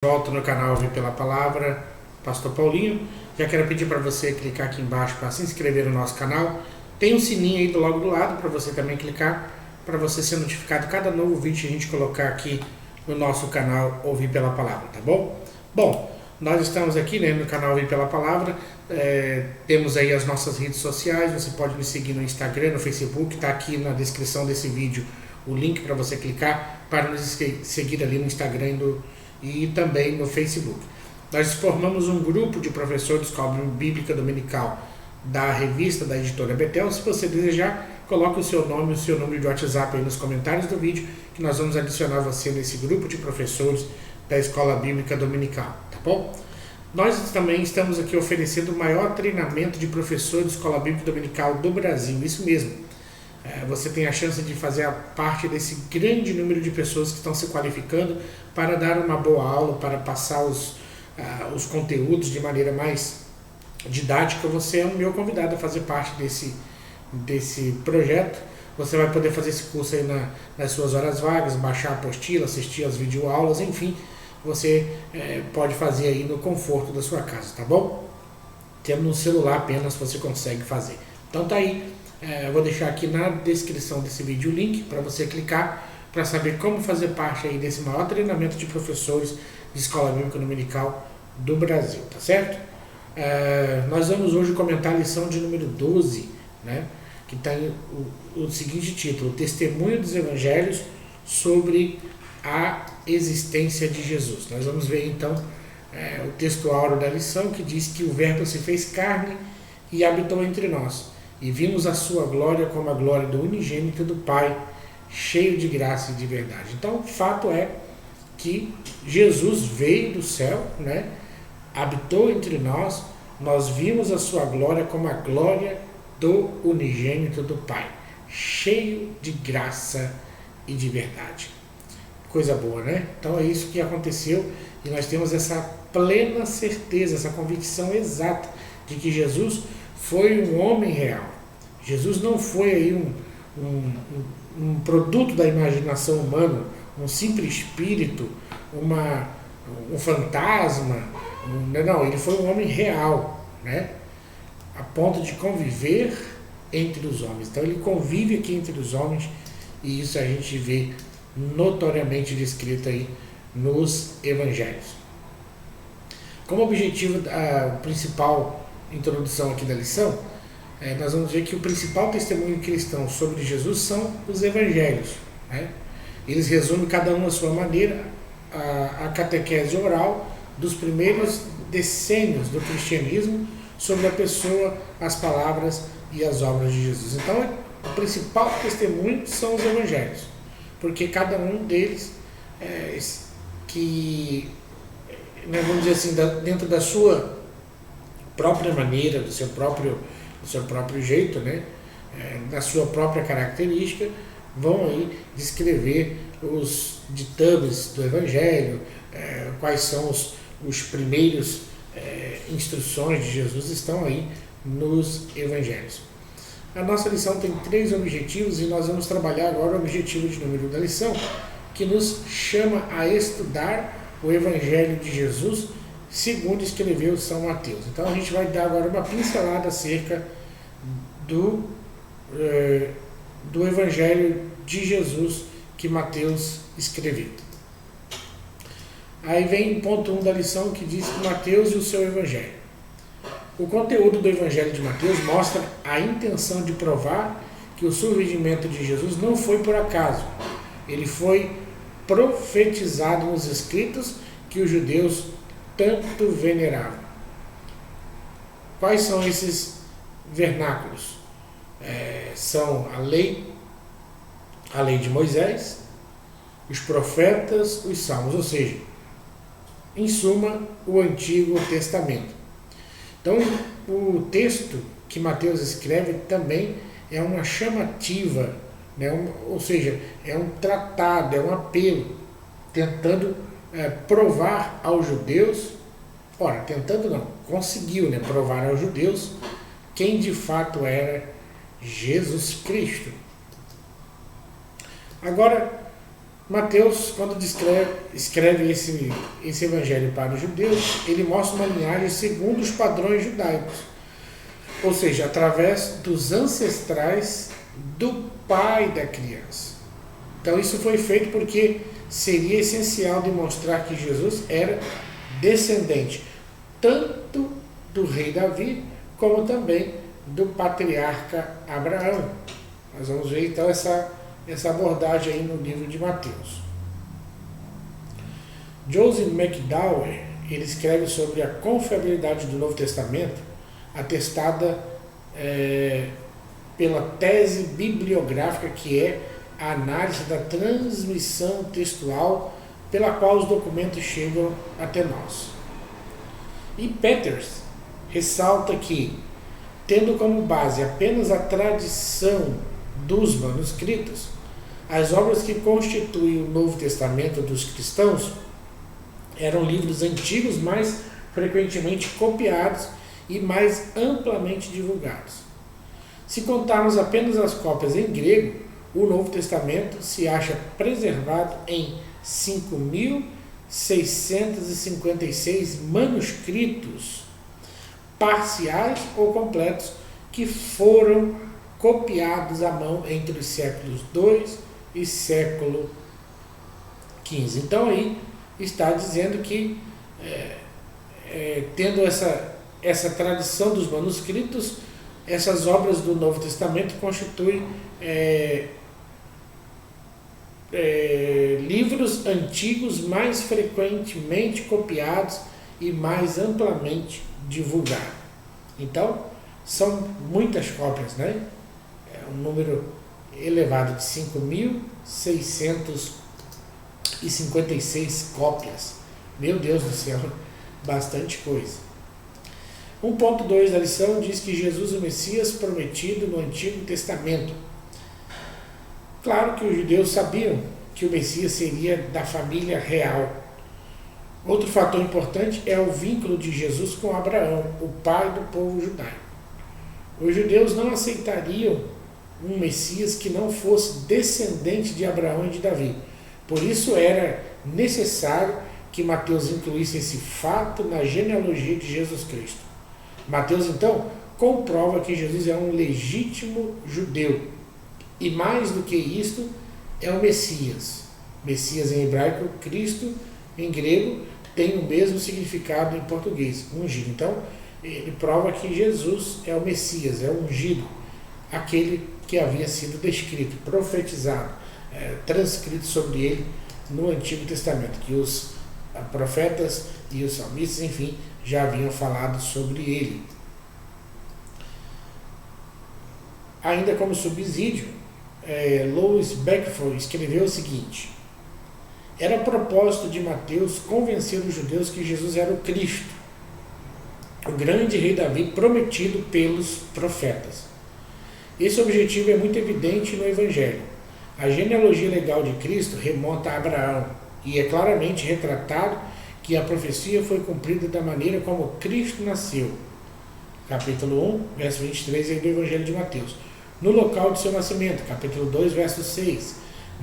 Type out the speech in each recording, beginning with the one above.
Volto no canal Ouvir pela Palavra, Pastor Paulinho. Já quero pedir para você clicar aqui embaixo para se inscrever no nosso canal. Tem um sininho aí logo do lado para você também clicar, para você ser notificado cada novo vídeo que a gente colocar aqui no nosso canal Ouvir pela Palavra, tá bom? Bom, nós estamos aqui no canal Ouvir pela Palavra, temos aí as nossas redes sociais. Você pode me seguir no Instagram, no Facebook, está aqui na descrição desse vídeo o link para você clicar para nos seguir ali no Instagram e também no Facebook. Nós formamos um grupo de professores de Escola Bíblica Dominical da revista da editora Betel. Se você desejar, coloque o seu nome e o seu número de WhatsApp aí nos comentários do vídeo, que nós vamos adicionar você nesse grupo de professores da Escola Bíblica Dominical, tá bom? Nós também estamos aqui oferecendo o maior treinamento de professores de Escola Bíblica Dominical do Brasil, isso mesmo. Você tem a chance de fazer parte desse grande número de pessoas que estão se qualificando para dar uma boa aula, para passar os conteúdos de maneira mais didática. Você é o meu convidado a fazer parte desse projeto. Você vai poder fazer esse curso aí nas suas horas vagas, baixar a apostila, assistir as videoaulas, enfim, você pode fazer aí no conforto da sua casa, tá bom? Tendo no celular apenas você consegue fazer. Então tá aí. Eu vou deixar aqui na descrição desse vídeo o link para você clicar para saber como fazer parte aí desse maior treinamento de professores de Escola Bíblica Dominical do Brasil, tá certo? Nós vamos hoje comentar a lição de número 12, né, que tem o seguinte título: Testemunho dos Evangelhos sobre a existência de Jesus. Nós vamos ver então o texto áureo da lição, que diz que o Verbo se fez carne e habitou entre nós. E vimos a sua glória como a glória do unigênito do Pai, cheio de graça e de verdade. Então, o fato é que Jesus veio do céu, né? Habitou entre nós, nós vimos a sua glória como a glória do unigênito do Pai, cheio de graça e de verdade. Coisa boa, né? Então é isso que aconteceu e nós temos essa plena certeza, essa convicção exata de que Jesus foi um homem real. Jesus não foi aí um produto da imaginação humana, um simples espírito, um fantasma. Não, ele foi um homem real, né? A ponto de conviver entre os homens. Então ele convive aqui entre os homens e isso a gente vê notoriamente descrito aí nos evangelhos. Como objetivo, a principal introdução aqui da lição, nós vamos ver que o principal testemunho cristão sobre Jesus são os evangelhos, né? Eles resumem, cada um à sua maneira, a catequese oral dos primeiros decênios do cristianismo sobre a pessoa, as palavras e as obras de Jesus. Então, o principal testemunho são os evangelhos, porque cada um deles, vamos dizer assim, dentro da sua própria maneira, do seu próprio jeito, né? Da sua própria característica, vão aí descrever os ditames do Evangelho, quais são os primeiros instruções de Jesus, estão aí nos Evangelhos. A nossa lição tem 3 objetivos e nós vamos trabalhar agora o objetivo de número da lição, que nos chama a estudar o Evangelho de Jesus segundo escreveu São Mateus. Então a gente vai dar agora uma pincelada acerca do Evangelho de Jesus que Mateus escreveu. Aí vem o ponto 1 da lição, que diz que Mateus e o seu Evangelho. O conteúdo do Evangelho de Mateus mostra a intenção de provar que o surgimento de Jesus não foi por acaso. Ele foi profetizado nos escritos que os judeus tanto veneravam. Quais são esses vernáculos? São a lei de Moisés, os profetas, os salmos, ou seja, em suma, o Antigo Testamento. Então, o texto que Mateus escreve também é uma chamativa, né? Ou seja, é um tratado, é um apelo, tentando provar aos judeus, conseguiu, né, provar aos judeus quem de fato era Jesus Cristo. Agora, Mateus, quando escreve esse evangelho para os judeus, ele mostra uma linhagem segundo os padrões judaicos, ou seja, através dos ancestrais do pai da criança. Então isso foi feito porque seria essencial demonstrar que Jesus era descendente tanto do rei Davi como também do patriarca Abraão. Nós vamos ver então essa abordagem aí no livro de Mateus. Joseph McDowell, ele escreve sobre a confiabilidade do Novo Testamento, atestada pela tese bibliográfica, que é a análise da transmissão textual pela qual os documentos chegam até nós. E Peters ressalta que, tendo como base apenas a tradição dos manuscritos, as obras que constituem o Novo Testamento dos cristãos eram livros antigos mais frequentemente copiados e mais amplamente divulgados. Se contarmos apenas as cópias em grego, o Novo Testamento se acha preservado em 5.656 manuscritos parciais ou completos que foram copiados à mão entre os séculos II e século XV. Então aí está dizendo que, tendo essa tradição dos manuscritos, essas obras do Novo Testamento constituem livros antigos mais frequentemente copiados e mais amplamente divulgados. Então, são muitas cópias, né? É um número elevado de 5.656 cópias. Meu Deus do céu, bastante coisa. 1.2 da lição diz que Jesus é o Messias prometido no Antigo Testamento. Claro que os judeus sabiam que o Messias seria da família real. Outro fator importante é o vínculo de Jesus com Abraão, o pai do povo judaico. Os judeus não aceitariam um Messias que não fosse descendente de Abraão e de Davi. Por isso era necessário que Mateus incluísse esse fato na genealogia de Jesus Cristo. Mateus, então, comprova que Jesus é um legítimo judeu. E mais do que isto, é o Messias. Messias em hebraico, Cristo em grego, tem o mesmo significado em português, ungido. Então, ele prova que Jesus é o Messias, é o ungido, aquele que havia sido descrito, profetizado, transcrito sobre ele no Antigo Testamento, que os profetas e os salmistas, enfim, já haviam falado sobre ele. Ainda como subsídio, Louis Beckford escreveu o seguinte: era propósito de Mateus convencer os judeus que Jesus era o Cristo, o grande rei Davi prometido pelos profetas. Esse objetivo é muito evidente no Evangelho. A genealogia legal de Cristo remonta a Abraão e é claramente retratado que a profecia foi cumprida da maneira como Cristo nasceu. Capítulo 1, verso 23 do Evangelho de Mateus. No local de seu nascimento, capítulo 2, verso 6.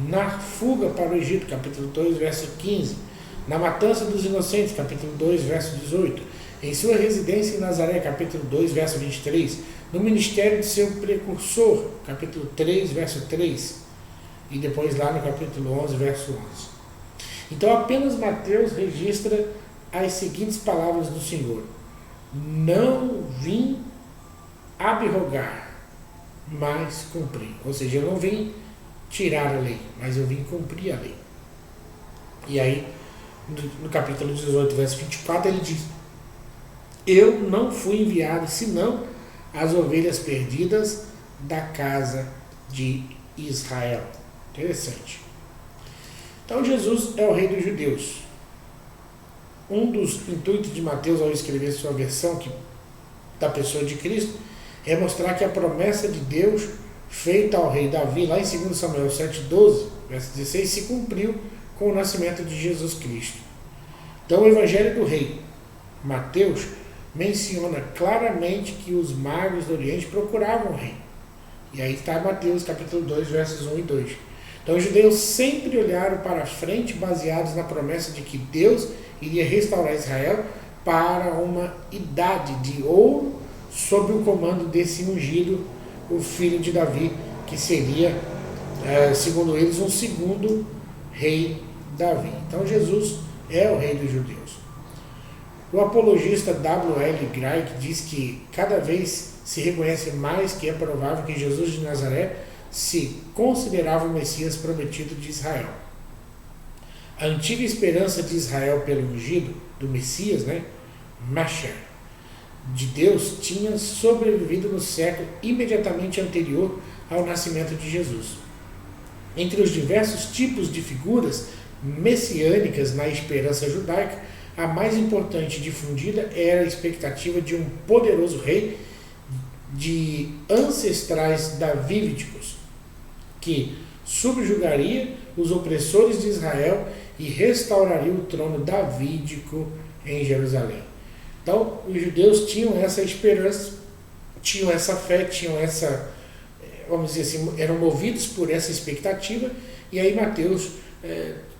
Na fuga para o Egito, capítulo 2, verso 15. Na matança dos inocentes, capítulo 2, verso 18. Em sua residência em Nazaré, capítulo 2, verso 23. No ministério de seu precursor, capítulo 3, verso 3. E depois lá no capítulo 11, verso 11. Então apenas Mateus registra as seguintes palavras do Senhor: não vim abrogar, mas cumprir. Ou seja, eu não vim tirar a lei, mas eu vim cumprir a lei. E aí, no capítulo 18, verso 24, ele diz: eu não fui enviado senão as ovelhas perdidas da casa de Israel. Interessante. Então Jesus é o rei dos judeus. Um dos intuitos de Mateus ao escrever sua versão da pessoa de Cristo é mostrar que a promessa de Deus feita ao rei Davi, lá em 2 Samuel 7,12, verso 16, se cumpriu com o nascimento de Jesus Cristo. Então o Evangelho do Rei Mateus menciona claramente que os magos do Oriente procuravam o rei. E aí está Mateus capítulo 2, versos 1 e 2. Então os judeus sempre olharam para frente baseados na promessa de que Deus iria restaurar Israel para uma idade de ouro sob o comando desse ungido, o filho de Davi, que seria, segundo eles, um segundo rei Davi. Então Jesus é o rei dos judeus. O apologista W.L. Greg diz que cada vez se reconhece mais que é provável que Jesus de Nazaré se considerava o Messias prometido de Israel. A antiga esperança de Israel pelo ungido, do Messias, Mashiach, de Deus, tinha sobrevivido no século imediatamente anterior ao nascimento de Jesus. Entre os diversos tipos de figuras messiânicas na esperança judaica, a mais importante difundida era a expectativa de um poderoso rei de ancestrais davídicos, que subjugaria os opressores de Israel e restauraria o trono davídico em Jerusalém. Então, os judeus tinham essa esperança, tinham essa fé, tinham essa, vamos dizer assim, eram movidos por essa expectativa, e aí Mateus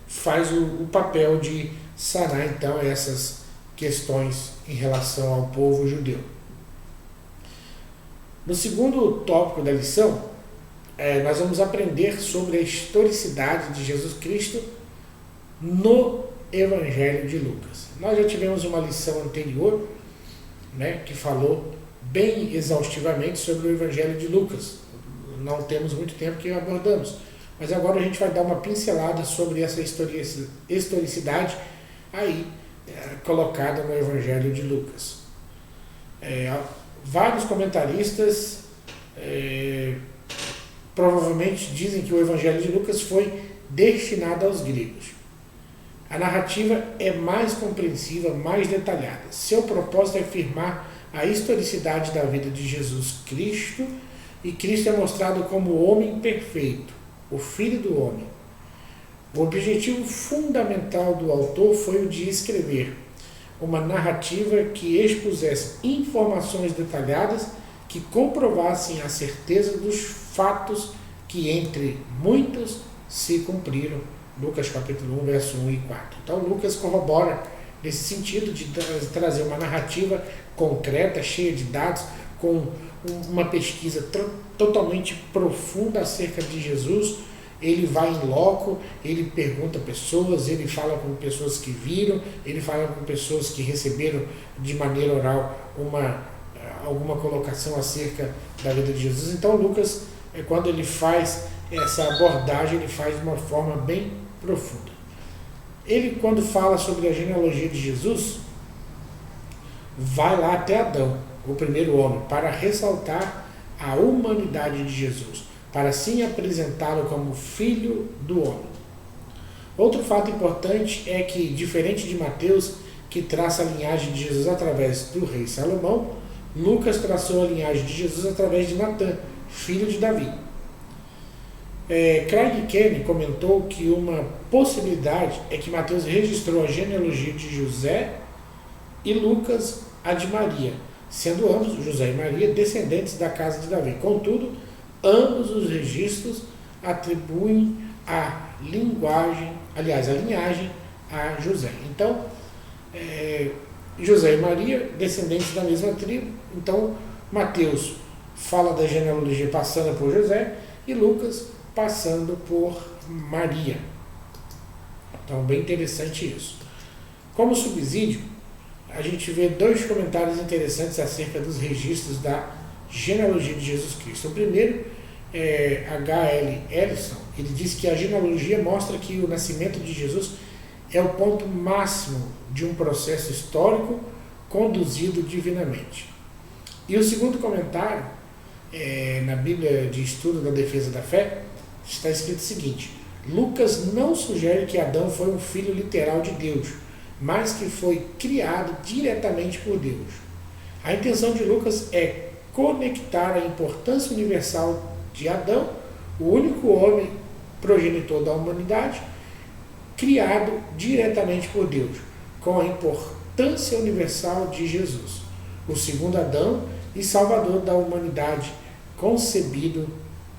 faz o papel de sanar então essas questões em relação ao povo judeu. No segundo tópico da lição, nós vamos aprender sobre a historicidade de Jesus Cristo no Evangelho de Lucas. Nós já tivemos uma lição anterior, que falou bem exaustivamente sobre o Evangelho de Lucas. Não temos muito tempo que abordamos, mas agora a gente vai dar uma pincelada sobre essa historicidade aí colocada no Evangelho de Lucas. Vários comentaristas provavelmente dizem que o Evangelho de Lucas foi destinado aos gregos. A narrativa é mais compreensiva, mais detalhada. Seu propósito é afirmar a historicidade da vida de Jesus Cristo, e Cristo é mostrado como o homem perfeito, o Filho do Homem. O objetivo fundamental do autor foi o de escrever uma narrativa que expusesse informações detalhadas que comprovassem a certeza dos fatos que, entre muitos, se cumpriram. Lucas capítulo 1, verso 1 e 4. Então Lucas corrobora nesse sentido de trazer uma narrativa concreta, cheia de dados, com uma pesquisa totalmente profunda acerca de Jesus. Ele vai em loco, ele pergunta pessoas, ele fala com pessoas que viram, ele fala com pessoas que receberam de maneira oral alguma colocação acerca da vida de Jesus. Então Lucas, quando ele faz essa abordagem, ele faz de uma forma bem profunda. Ele, quando fala sobre a genealogia de Jesus, vai lá até Adão, o primeiro homem, para ressaltar a humanidade de Jesus, para assim apresentá-lo como filho do homem. Outro fato importante é que, diferente de Mateus, que traça a linhagem de Jesus através do rei Salomão, Lucas traçou a linhagem de Jesus através de Natã, filho de Davi. Craig Kenny comentou que uma possibilidade é que Mateus registrou a genealogia de José e Lucas a de Maria, sendo ambos, José e Maria, descendentes da casa de Davi. Contudo, ambos os registros atribuem a linhagem a José. Então, José e Maria, descendentes da mesma tribo. Então, Mateus fala da genealogia passando por José e Lucas passando por Maria. Então, bem interessante isso. Como subsídio, a gente vê dois comentários interessantes acerca dos registros da genealogia de Jesus Cristo. O primeiro é H.L. Ellison. Ele diz que a genealogia mostra que o nascimento de Jesus é o ponto máximo de um processo histórico conduzido divinamente. E o segundo comentário, na Bíblia de Estudo da Defesa da Fé, está escrito o seguinte: Lucas não sugere que Adão foi um filho literal de Deus, mas que foi criado diretamente por Deus. A intenção de Lucas é conectar a importância universal de Adão, o único homem progenitor da humanidade, criado diretamente por Deus, com a importância universal de Jesus, o segundo Adão e Salvador da humanidade, concebido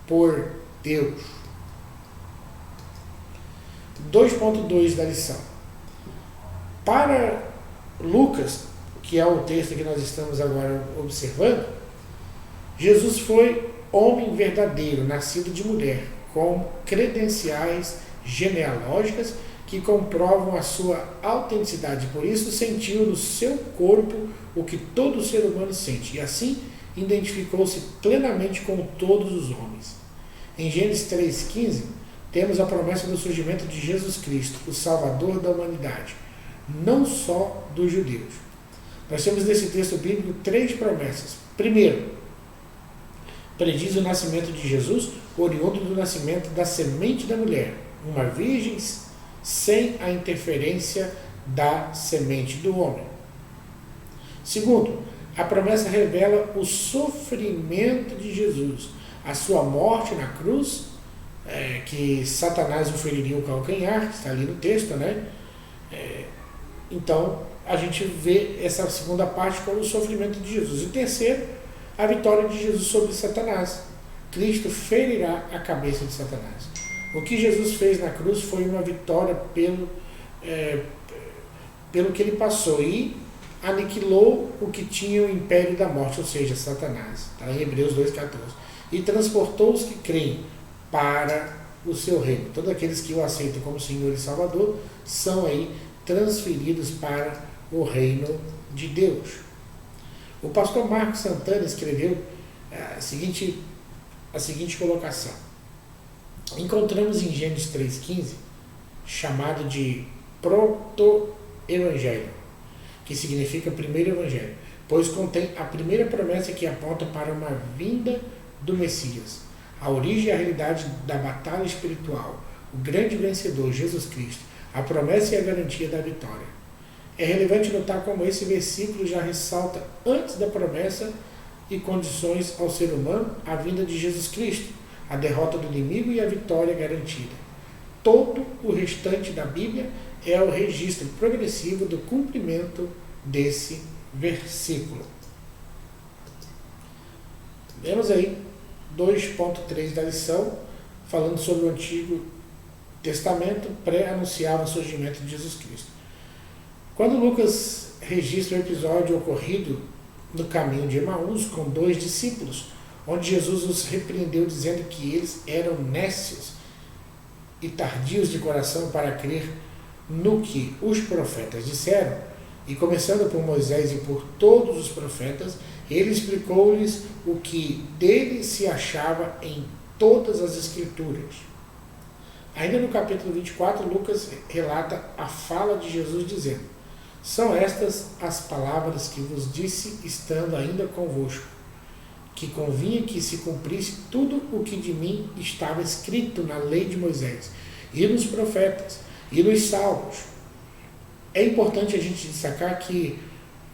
por Deus. 2.2 da lição. Para Lucas, que é o texto que nós estamos agora observando, Jesus foi homem verdadeiro, nascido de mulher, com credenciais genealógicas que comprovam a sua autenticidade. Por isso, sentiu no seu corpo o que todo ser humano sente, e assim identificou-se plenamente com todos os homens. Em Gênesis 3,15, temos a promessa do surgimento de Jesus Cristo, o Salvador da humanidade, não só dos judeus. Nós temos nesse texto bíblico 3 promessas. Primeiro, prediz o nascimento de Jesus, oriundo do nascimento da semente da mulher, uma virgem sem a interferência da semente do homem. Segundo, a promessa revela o sofrimento de Jesus, a sua morte na cruz, que Satanás o feriria o calcanhar, que está ali no texto, né? Então, a gente vê essa segunda parte como o sofrimento de Jesus. E terceiro, a vitória de Jesus sobre Satanás. Cristo ferirá a cabeça de Satanás. O que Jesus fez na cruz foi uma vitória pelo que ele passou e aniquilou o que tinha o império da morte, ou seja, Satanás. Está em Hebreus 2,14. E transportou os que creem para o seu reino. Todos aqueles que o aceitam como Senhor e Salvador são aí transferidos para o reino de Deus. O pastor Marcos Santana escreveu a seguinte colocação. Encontramos em Gênesis 3,15, chamado de proto-evangelho, que significa primeiro evangelho, pois contém a primeira promessa que aponta para uma vinda do Messias, a origem e a realidade da batalha espiritual, o grande vencedor, Jesus Cristo, a promessa e a garantia da vitória. É relevante notar como esse versículo já ressalta, antes da promessa e condições ao ser humano, a vinda de Jesus Cristo, a derrota do inimigo e a vitória garantida. Todo o restante da Bíblia é o registro progressivo do cumprimento desse versículo. Vemos aí 2.3 da lição, falando sobre o Antigo Testamento, pré-anunciava o surgimento de Jesus Cristo. Quando Lucas registra o episódio ocorrido no caminho de Emaús com 2 discípulos, onde Jesus os repreendeu dizendo que eles eram nécios e tardios de coração para crer no que os profetas disseram, e começando por Moisés e por todos os profetas, ele explicou-lhes o que dele se achava em todas as Escrituras. Ainda no capítulo 24, Lucas relata a fala de Jesus dizendo: são estas as palavras que vos disse estando ainda convosco, que convinha que se cumprisse tudo o que de mim estava escrito na lei de Moisés, e nos profetas, e nos salmos. É importante a gente destacar que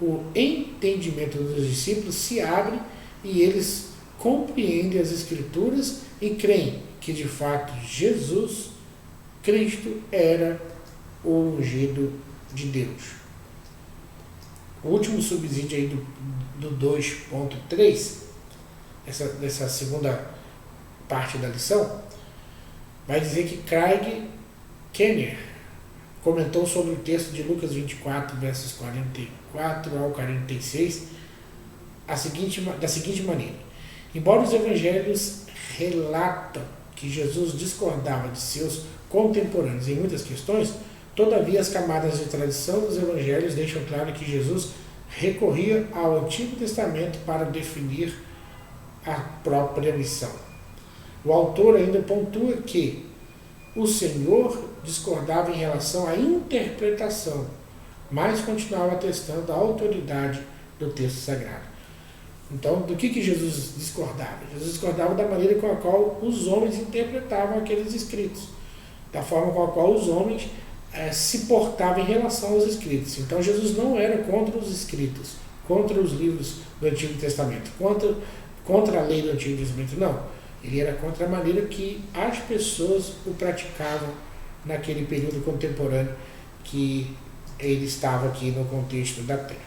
o entendimento dos discípulos se abre e eles compreendem as Escrituras e creem que de fato Jesus Cristo era o ungido de Deus. O último subsídio aí do 2.3, dessa segunda parte da lição, vai dizer que Craig Kenner comentou sobre o texto de Lucas 24, versos 44 ao 46, da seguinte maneira: embora os evangelhos relatam que Jesus discordava de seus contemporâneos em muitas questões, todavia as camadas de tradição dos evangelhos deixam claro que Jesus recorria ao Antigo Testamento para definir a própria missão. O autor ainda pontua que o Senhor discordava em relação à interpretação, mas continuava atestando a autoridade do texto sagrado. Então, do que Jesus discordava? Jesus discordava da maneira com a qual os homens interpretavam aqueles escritos, da forma com a qual os homens se portavam em relação aos escritos. Então, Jesus não era contra os escritos, contra os livros do Antigo Testamento, contra a lei do Antigo Testamento, não. Ele era contra a maneira que as pessoas o praticavam naquele período contemporâneo que ele estava aqui no contexto da Terra.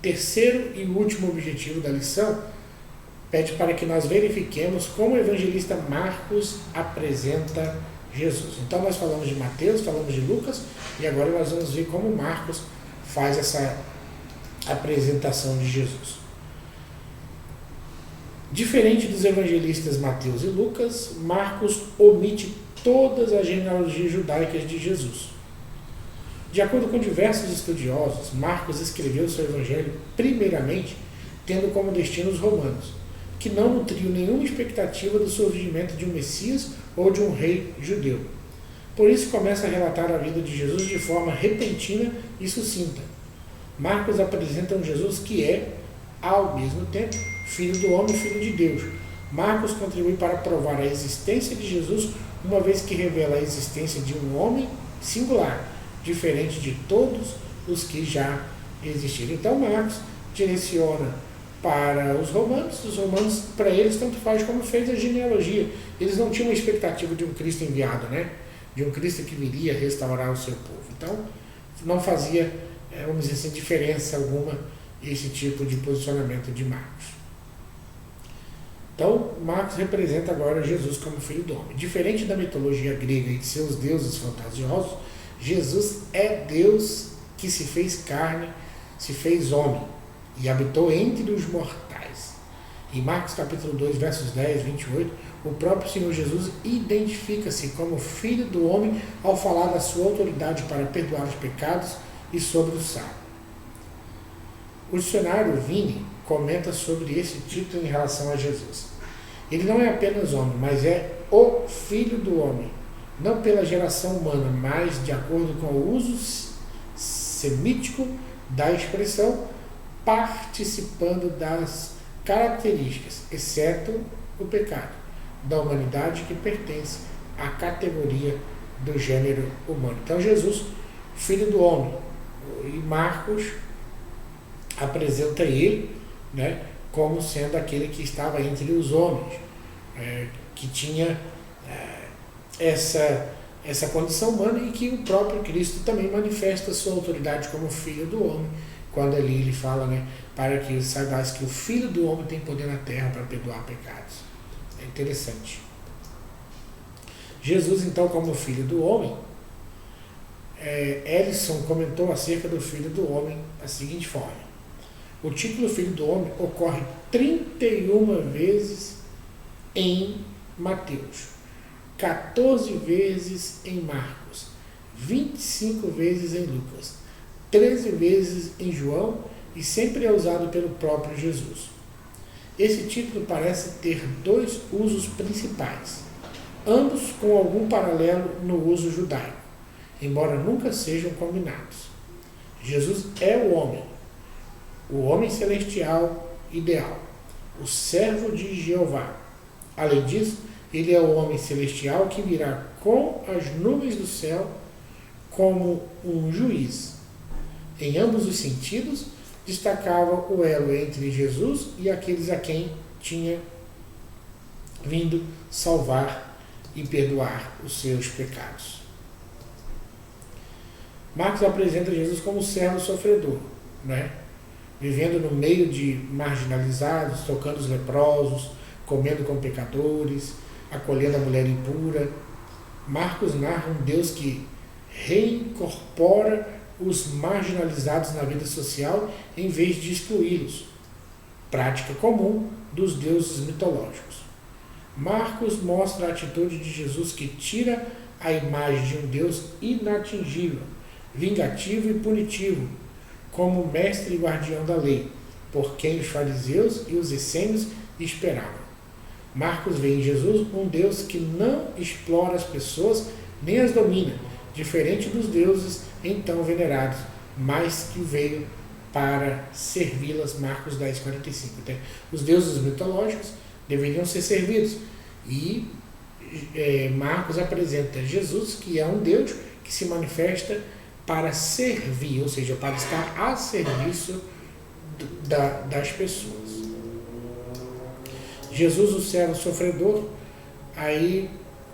Terceiro e último objetivo da lição pede para que nós verifiquemos como o evangelista Marcos apresenta Jesus. Então nós falamos de Mateus, falamos de Lucas, e agora nós vamos ver como Marcos faz essa apresentação de Jesus. Diferente dos evangelistas Mateus e Lucas, Marcos omite todas as genealogias judaicas de Jesus. De acordo com diversos estudiosos, Marcos escreveu seu evangelho primeiramente tendo como destino os romanos, que não nutriu nenhuma expectativa do surgimento de um Messias ou de um rei judeu. Por isso começa a relatar a vida de Jesus de forma repentina e sucinta. Marcos apresenta um Jesus que é, ao mesmo tempo, filho do homem e filho de Deus. Marcos contribui para provar a existência de Jesus, uma vez que revela a existência de um homem singular, diferente de todos os que já existiram. Então Marcos direciona para os romanos para eles tanto faz como fez a genealogia. Eles não tinham uma expectativa de um Cristo enviado, né? De um Cristo que viria restaurar o seu povo. Então não fazia, vamos dizer assim, diferença alguma esse tipo de posicionamento de Marcos. Então Marcos representa agora Jesus como filho do homem. Diferente da mitologia grega e de seus deuses fantasiosos, Jesus é Deus que se fez carne, se fez homem e habitou entre os mortais. Em Marcos capítulo 2, versos 10, 28, o próprio Senhor Jesus identifica-se como filho do homem ao falar da sua autoridade para perdoar os pecados e sobre o sábado. O dicionário Vini comenta sobre esse título em relação a Jesus. Ele não é apenas homem, mas é o filho do homem, não pela geração humana, mas de acordo com o uso semítico da expressão, participando das características, exceto o pecado, da humanidade que pertence à categoria do gênero humano. Então Jesus, filho do homem, e Marcos apresenta ele, né, como sendo aquele que estava entre os homens, que tinha essa condição humana e que o próprio Cristo também manifesta sua autoridade como filho do homem, quando ali ele fala, né, para que saibais que o filho do homem tem poder na terra para perdoar pecados. É interessante. Jesus, então, como filho do homem, Ellison comentou acerca do filho do homem da seguinte forma: o título filho do homem ocorre 31 vezes em Mateus, 14 vezes em Marcos, 25 vezes em Lucas, 13 vezes em João e sempre é usado pelo próprio Jesus. Esse título parece ter dois usos principais, ambos com algum paralelo no uso judaico, embora nunca sejam combinados. Jesus é o homem celestial ideal, o servo de Jeová. Além disso, ele é o homem celestial que virá com as nuvens do céu como um juiz. Em ambos os sentidos, destacava o elo entre Jesus e aqueles a quem tinha vindo salvar e perdoar os seus pecados. Marcos apresenta Jesus como servo sofredor, né? Vivendo no meio de marginalizados, tocando os leprosos, comendo com pecadores, acolhendo a mulher impura. Marcos narra um Deus que reincorpora os marginalizados na vida social em vez de excluí-los, prática comum dos deuses mitológicos. Marcos mostra a atitude de Jesus que tira a imagem de um Deus inatingível, vingativo e punitivo, como mestre e guardião da lei, por quem os fariseus e os essênios esperavam. Marcos vê em Jesus um Deus que não explora as pessoas nem as domina, diferente dos deuses então venerados, mas que veio para servi-las. Marcos 10:45. Então, os deuses mitológicos deveriam ser servidos e Marcos apresenta Jesus, que é um Deus que se manifesta para servir, ou seja, para estar a serviço das pessoas. Jesus, o servo sofredor, aí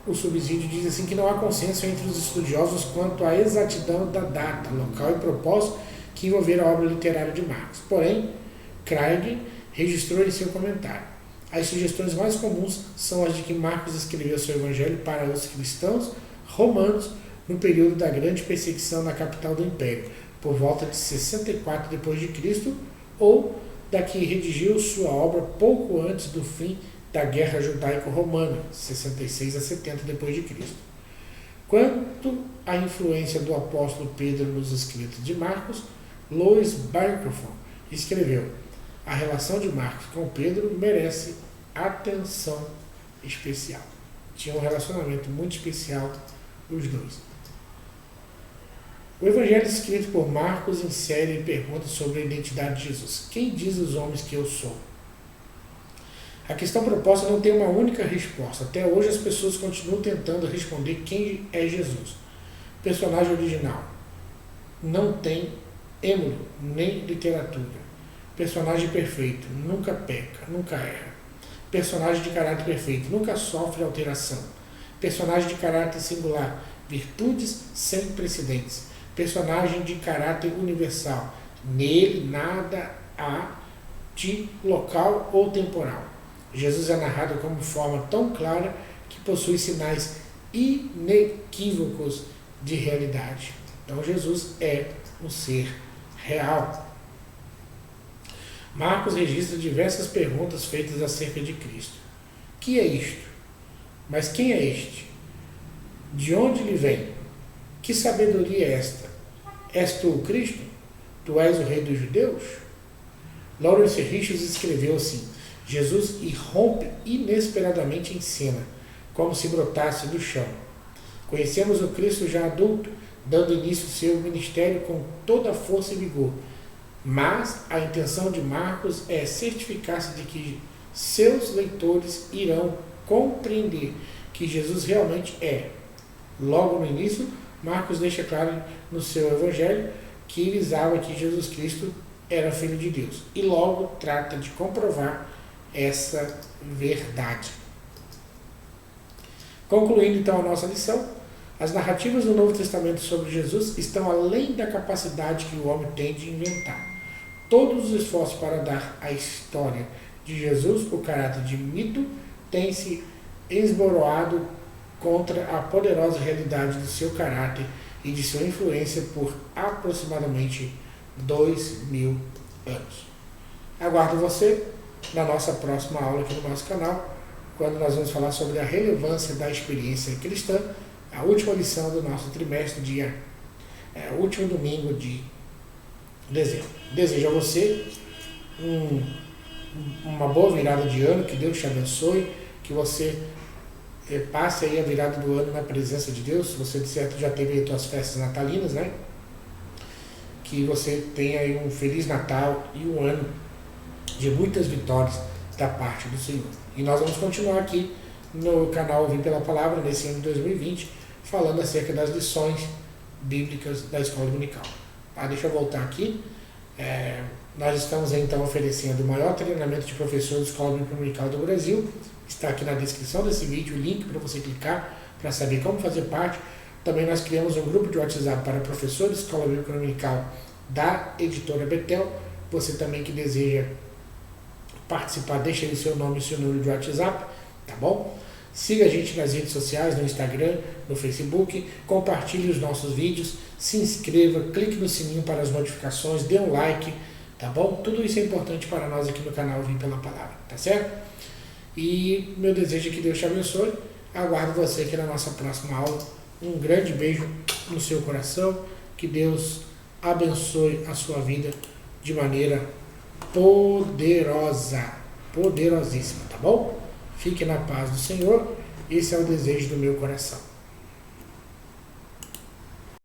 o subsídio diz assim que não há consenso entre os estudiosos quanto à exatidão da data, local e propósito que envolveram a obra literária de Marcos. Porém, Craig registrou em seu comentário: as sugestões mais comuns são as de que Marcos escreveu seu evangelho para os cristãos romanos no período da grande perseguição na capital do Império, por volta de 64 d.C., ou da que redigiu sua obra pouco antes do fim da Guerra Judaico-Romana, 66 a 70 d.C. Quanto à influência do apóstolo Pedro nos escritos de Marcos, Louis Barkerphone escreveu: a relação de Marcos com Pedro merece atenção especial. Tinha um relacionamento muito especial os dois. O evangelho escrito por Marcos insere perguntas sobre a identidade de Jesus. Quem diz os homens que eu sou? A questão proposta não tem uma única resposta. Até hoje as pessoas continuam tentando responder quem é Jesus. Personagem original. Não tem êmulo nem literatura. Personagem perfeito. Nunca peca, nunca erra. Personagem de caráter perfeito. Nunca sofre alteração. Personagem de caráter singular. Virtudes sem precedentes. Personagem de caráter universal. Nele nada há de local ou temporal. Jesus é narrado como forma tão clara que possui sinais inequívocos de realidade. Então Jesus é um ser real. Marcos registra diversas perguntas feitas acerca de Cristo. Que é isto? Mas quem é este? De onde ele vem? Que sabedoria é esta? És tu o Cristo? Tu és o Rei dos Judeus? Lawrence Richards escreveu assim: Jesus irrompe inesperadamente em cena, como se brotasse do chão. Conhecemos o Cristo já adulto, dando início ao seu ministério com toda a força e vigor. Mas a intenção de Marcos é certificar-se de que seus leitores irão compreender que Jesus realmente é. Logo no início, Marcos deixa claro no seu evangelho que visava que Jesus Cristo era Filho de Deus. E logo trata de comprovar essa verdade. Concluindo então a nossa lição, as narrativas do Novo Testamento sobre Jesus estão além da capacidade que o homem tem de inventar. Todos os esforços para dar à história de Jesus o caráter de mito têm se esboroado contra a poderosa realidade do seu caráter e de sua influência por aproximadamente 2000 anos. Aguardo você na nossa próxima aula aqui no nosso canal, quando nós vamos falar sobre a relevância da experiência cristã, a última lição do nosso trimestre, último domingo de dezembro. Desejo a você uma boa virada de ano, que Deus te abençoe, que você passe aí a virada do ano na presença de Deus. Você de certo já teve aí suas festas natalinas, né? Que você tenha aí um Feliz Natal e um ano de muitas vitórias da parte do Senhor. E nós vamos continuar aqui no canal Ouvir pela Palavra, nesse ano de 2020, falando acerca das lições bíblicas da Escola Dominical. Deixa eu voltar aqui. Nós estamos aí, então oferecendo o maior treinamento de professores da Escola Bíblica Dominical do Brasil. Está aqui na descrição desse vídeo o link para você clicar para saber como fazer parte. Também nós criamos um grupo de WhatsApp para professores da Escola Bíblica Dominical da editora Betel. Você também que deseja participar, deixa aí o seu nome e o seu número de WhatsApp, tá bom? Siga a gente nas redes sociais, no Instagram, no Facebook, compartilhe os nossos vídeos, se inscreva, clique no sininho para as notificações, dê um like, tá bom? Tudo isso é importante para nós aqui no canal Ouvir pela Palavra, tá certo? E meu desejo é que Deus te abençoe. Aguardo você aqui na nossa próxima aula. Um grande beijo no seu coração. Que Deus abençoe a sua vida de maneira poderosa, poderosíssima, tá bom? Fique na paz do Senhor. Esse é o desejo do meu coração.